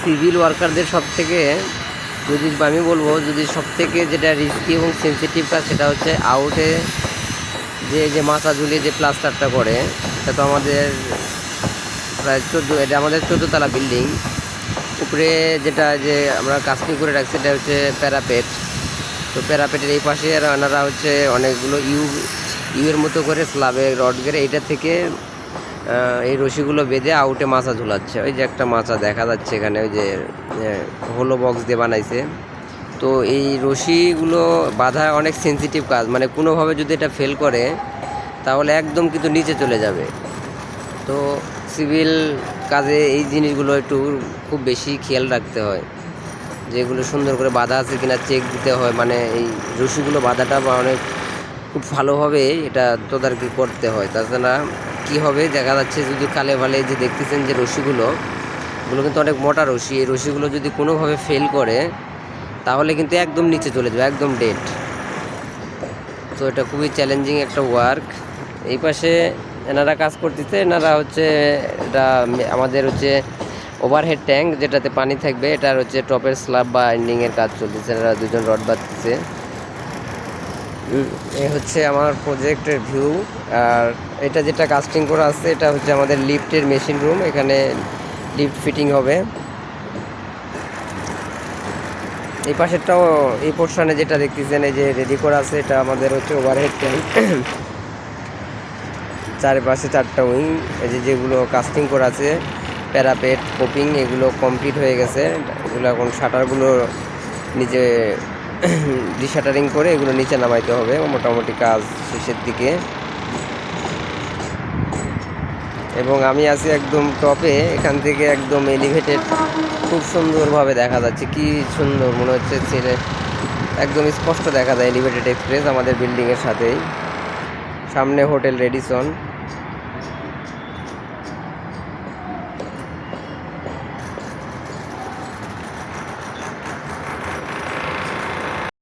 Civil ওয়ার্কারদের সবথেকে যদি আমি বলবো, যদি সবথেকে যেটা রিস্কি এবং সেন্সিটিভ কাজ সেটা হচ্ছে আউটে যে মাথা ঝুলিয়ে যে প্লাস্টারটা করে, এটা তো আমাদের প্রায় এটা আমাদের 14 তলা বিল্ডিং। উপরে যেটা যে আমরা কাস্টিং করে রাখছি এটা হচ্ছে প্যারাপেট। তো প্যারাপেটের এই পাশে ওনারা হচ্ছে অনেকগুলো ইউয়ের মতো করে স্ল্যাবে রড গেড়ে এটা থেকে এই রশিগুলো বেঁধে আউটে মাছা ঝুলাচ্ছে। ওই যে একটা মাছা দেখা যাচ্ছে এখানে, ওই যে হোলো বক্স দিয়ে বানাইছে। তো এই রশিগুলো বাঁধা অনেক সেন্সিটিভ কাজ, মানে কোনোভাবে যদি এটা ফেল করে তাহলে একদম কিন্তু নিচে চলে যাবে। তো সিভিল কাজে এই জিনিসগুলো একটু খুব বেশি খেয়াল রাখতে হয়, যেগুলো সুন্দর করে বাঁধা আছে কিনা চেক দিতে হয়, মানে এই রশিগুলো বাঁধাটা বা অনেক খুব ভালোভাবে এটা তদারকি করতে হয়। তাছাড়া কী হবে, দেখা যাচ্ছে যদি কালে ভালে যে দেখতেছেন যে রশিগুলো কিন্তু অনেক মোটা রশি, এই রশিগুলো যদি কোনোভাবে ফেল করে তাহলে কিন্তু একদম নিচে চলে যাবে, একদম ডেড। তো এটা খুবই চ্যালেঞ্জিং একটা ওয়ার্ক। এই পাশে এনারা কাজ করতেছে, এনারা হচ্ছে এটা আমাদের হচ্ছে ওভারহেড ট্যাঙ্ক যেটাতে পানি থাকবে, এটার হচ্ছে টপের স্ল্যাব বা এন্ডিংয়ের কাজ চলতেছে। এনারা দুজন রড বাঁধতেছে। এই হচ্ছে আমার প্রজেক্টের ভিউ। আর এটা যেটা কাস্টিং করা আছে এটা হচ্ছে আমাদের লিফটের মেশিন রুম, এখানে লিফট ফিটিং হবে। এই পাশেরটাও এই পোর্শনে যেটা দেখতেছেন এই যে রেডি করা আছে এটা আমাদের হচ্ছে ওভারহেড ট্যাঙ্ক। চারপাশে 4টা উইং, এই যে যেগুলো কাস্টিং করা আছে প্যারাপেট কোপিং এগুলো কমপ্লিট হয়ে গেছে। এগুলো এখন শাটারগুলো নিচে ডিশাটারিং করে এগুলো নিচে নামাইতে হবে। মোটামুটি কাজ শেষের দিকে, এবং আমি আছি একদম টপে। এখান থেকে একদম এলিভেটেড খুব সুন্দরভাবে দেখা যাচ্ছে, কি সুন্দর মনে হচ্ছে ছেলে, একদম স্পষ্ট দেখা যায় এলিভেটেড এক্সপ্রেস আমাদের বিল্ডিংয়ের সাথেই। সামনে হোটেল রেডিসন।